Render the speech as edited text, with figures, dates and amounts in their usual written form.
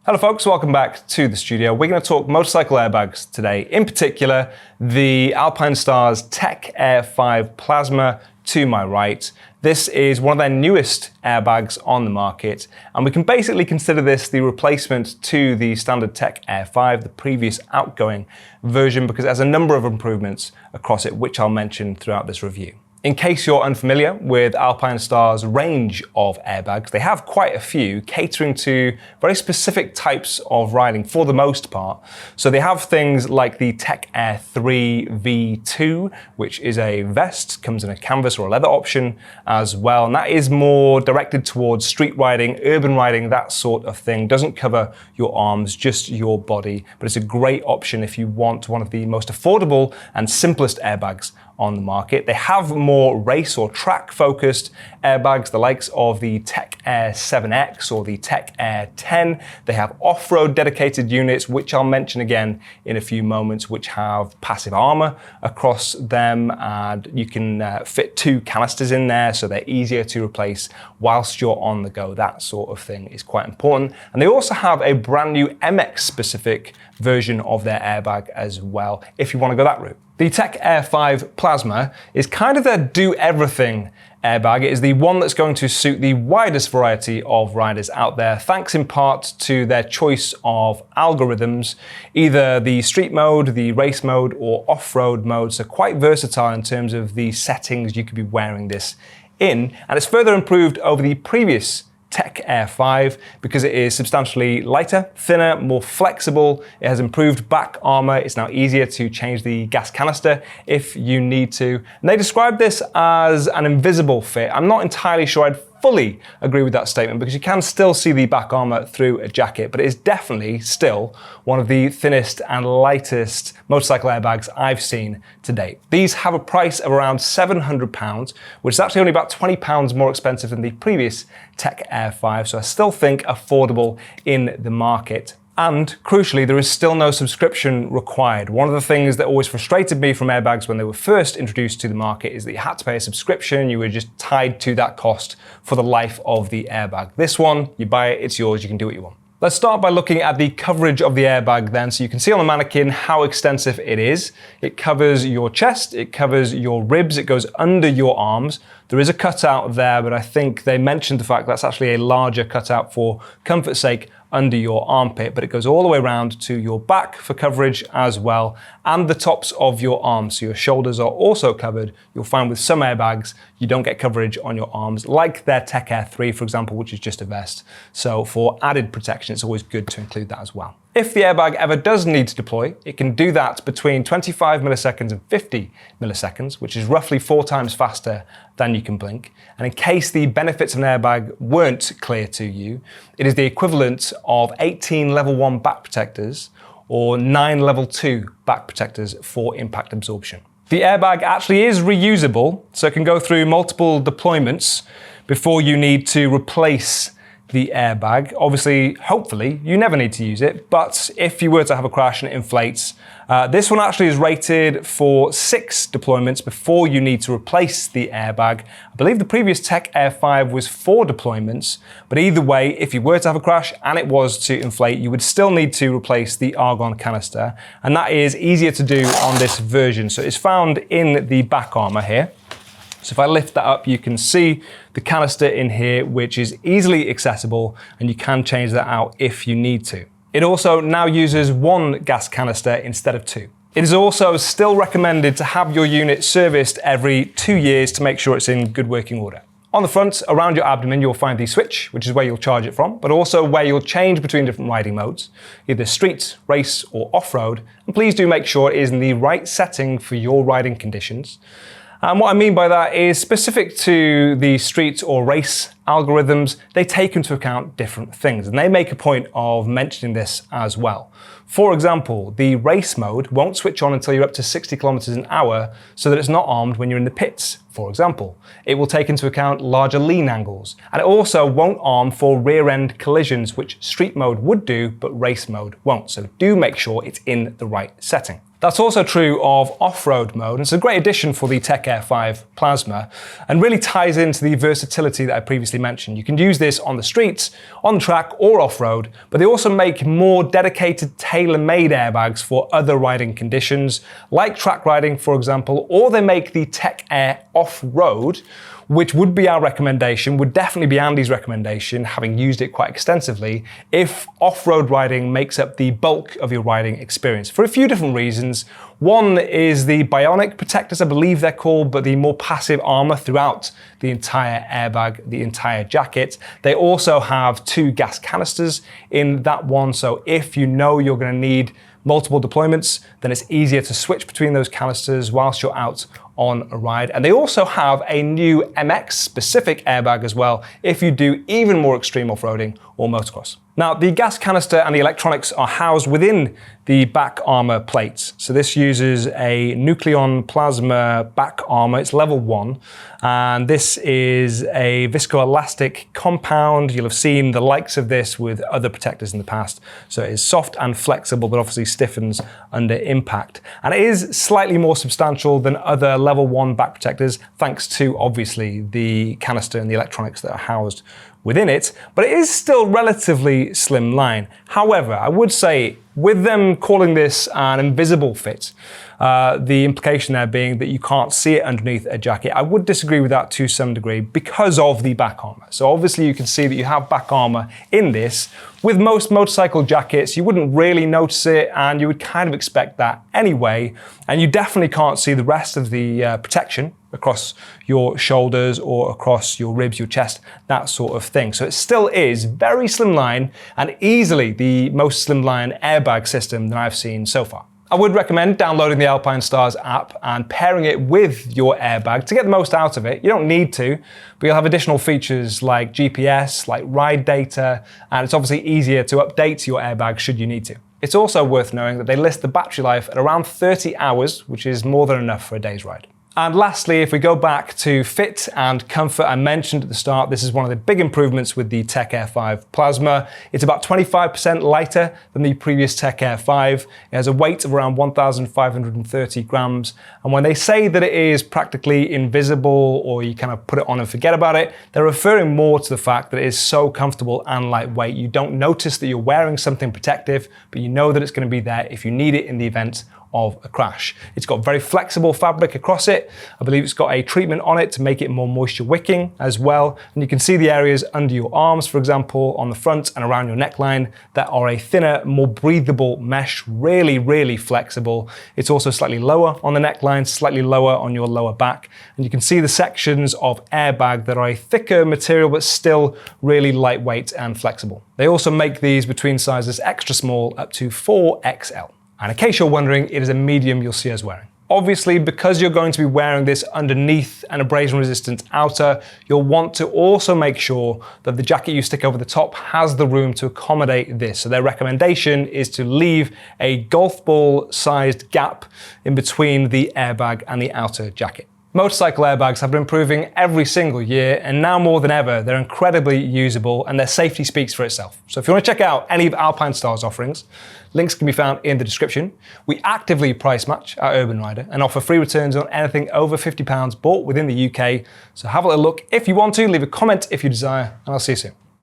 Hello folks, welcome back to the studio. We're going to talk motorcycle airbags today. In particular, the Alpinestars Tech-Air 5 Plasma to my right. This is one of their newest airbags on the market, and we can basically consider this the replacement to the standard Tech-Air 5, the previous outgoing version, because it has a number of improvements across it, which I'll mention throughout this review. In case you're unfamiliar with Alpinestars' range of airbags, they have quite a few, catering to very specific types of riding for the most part. So they have things like the Tech-Air 3 V2, which is a vest, comes in a canvas or a leather option as well. And that is more directed towards street riding, urban riding, that sort of thing. Doesn't cover your arms, just your body. But it's a great option if you want one of the most affordable and simplest airbags on the market. They have more race or track focused airbags, the likes of the Tech-Air 7X or the Tech-Air 10. They have off-road dedicated units, which I'll mention again in a few moments, which have passive armor across them, and you can fit 2 canisters in there so they're easier to replace whilst you're on the go. That sort of thing is quite important. And they also have a brand new MX specific version of their airbag as well, if you want to go that route. The Tech-Air 5 Plasma is kind of their do-everything airbag. It is the one that's going to suit the widest variety of riders out there, thanks in part to their choice of algorithms, either the street mode, the race mode, or off-road mode, so quite versatile in terms of the settings you could be wearing this in. And it's further improved over the previous Tech-Air 5 because it is substantially lighter, thinner, more flexible. It has improved back armor. It's now easier to change the gas canister if you need to. And they describe this as an invisible fit. I'm not entirely sure I'd fully agree with that statement because you can still see the back armor through a jacket, but it is definitely still one of the thinnest and lightest motorcycle airbags I've seen to date. These have a price of around £700, which is actually only about £20 more expensive than the previous Tech-Air 5, so I still think affordable in the market. And crucially, there is still no subscription required. One of the things that always frustrated me from airbags when they were first introduced to the market is that you had to pay a subscription. You were just tied to that cost for the life of the airbag. This one, you buy it, it's yours, you can do what you want. Let's start by looking at the coverage of the airbag then. So you can see on the mannequin how extensive it is. It covers your chest, it covers your ribs, it goes under your arms. There is a cutout there, but I think they mentioned the fact that's actually a larger cutout for comfort's sake under your armpit, but it goes all the way around to your back for coverage as well, and the tops of your arms. So your shoulders are also covered. You'll find with some airbags, you don't get coverage on your arms, like their Tech-Air 3, for example, which is just a vest. So for added protection, it's always good to include that as well. If the airbag ever does need to deploy, it can do that between 25 milliseconds and 50 milliseconds, which is roughly 4 times faster than you can blink. And in case the benefits of an airbag weren't clear to you, it is the equivalent of 18 level 1 back protectors or 9 level 2 back protectors for impact absorption. The airbag actually is reusable, so it can go through multiple deployments before you need to replace the airbag. Obviously, hopefully, you never need to use it, but if you were to have a crash and it inflates, this one actually is rated for 6 deployments before you need to replace the airbag. I believe the previous Tech-Air 5 was 4 deployments, but either way, if you were to have a crash and it was to inflate, you would still need to replace the argon canister, and that is easier to do on this version. So it's found in the back armor here. So if I lift that up, you can see the canister in here, which is easily accessible, and you can change that out if you need to. It also now uses 1 gas canister instead of 2. It is also still recommended to have your unit serviced every 2 years to make sure it's in good working order. On the front, around your abdomen, you'll find the switch, which is where you'll charge it from, but also where you'll change between different riding modes, either street, race, or off-road. And please do make sure it is in the right setting for your riding conditions. And what I mean by that is specific to the street or race algorithms, they take into account different things, and they make a point of mentioning this as well. For example, the race mode won't switch on until you're up to 60 kilometers an hour so that it's not armed when you're in the pits, for example. It will take into account larger lean angles, and it also won't arm for rear-end collisions, which street mode would do, but race mode won't. So do make sure it's in the right setting. That's also true of off-road mode, and it's a great addition for the Tech-Air 5 Plasma, and really ties into the versatility that I previously mentioned. You can use this on the streets, on the track, or off-road, but they also make more dedicated, tailor-made airbags for other riding conditions, like track riding, for example, or they make the Tech-Air off-road, which would be our recommendation, would definitely be Andy's recommendation, having used it quite extensively, if off-road riding makes up the bulk of your riding experience, for a few different reasons. One is the bionic protectors, I believe they're called, but the more passive armor throughout the entire airbag, the entire jacket. They also have 2 gas canisters in that one, so if you know you're going to need multiple deployments, then it's easier to switch between those canisters whilst you're out on a ride. And they also have a new MX specific airbag as well, if you do even more extreme off-roading or motocross. Now, the gas canister and the electronics are housed within the back armor plates. So this uses a Nucleon plasma back armor. It's level 1. And this is a viscoelastic compound. You'll have seen the likes of this with other protectors in the past. So it is soft and flexible, but obviously stiffens under impact. And it is slightly more substantial than other level 1 back protectors, thanks to obviously the canister and the electronics that are housed within it, but it is still relatively slimline. However, I would say with them calling this an invisible fit, the implication there being that you can't see it underneath a jacket, I would disagree with that to some degree because of the back armor. So obviously you can see that you have back armor in this. With most motorcycle jackets, you wouldn't really notice it, and you would kind of expect that anyway. And you definitely can't see the rest of the protection across your shoulders or across your ribs, your chest, that sort of thing. So it still is very slimline and easily the most slimline airbag system that I've seen so far. I would recommend downloading the Alpinestars app and pairing it with your airbag to get the most out of it. You don't need to, but you'll have additional features like GPS, like ride data, and it's obviously easier to update your airbag should you need to. It's also worth knowing that they list the battery life at around 30 hours, which is more than enough for a day's ride. And lastly, if we go back to fit and comfort, I mentioned at the start, this is one of the big improvements with the Tech-Air 5 Plasma. It's about 25% lighter than the previous Tech-Air 5. It has a weight of around 1,530 grams. And when they say that it is practically invisible or you kind of put it on and forget about it, they're referring more to the fact that it is so comfortable and lightweight. You don't notice that you're wearing something protective, but you know that it's going to be there if you need it in the event of a crash. It's got very flexible fabric across it. I believe it's got a treatment on it to make it more moisture wicking as well. And you can see the areas under your arms, for example, on the front and around your neckline that are a thinner, more breathable mesh, really, really flexible. It's also slightly lower on the neckline, slightly lower on your lower back. And you can see the sections of airbag that are a thicker material, but still really lightweight and flexible. They also make these between sizes extra small up to 4XL. And in case you're wondering, it is a medium you'll see us wearing. Obviously, because you're going to be wearing this underneath an abrasion-resistant outer, you'll want to also make sure that the jacket you stick over the top has the room to accommodate this. So their recommendation is to leave a golf ball-sized gap in between the airbag and the outer jacket. Motorcycle airbags have been improving every single year, and now more than ever, they're incredibly usable and their safety speaks for itself. So if you want to check out any of Alpinestars' offerings, links can be found in the description. We actively price match our Urban Rider and offer free returns on anything over £50 bought within the UK. So have a little look if you want to, leave a comment if you desire, and I'll see you soon.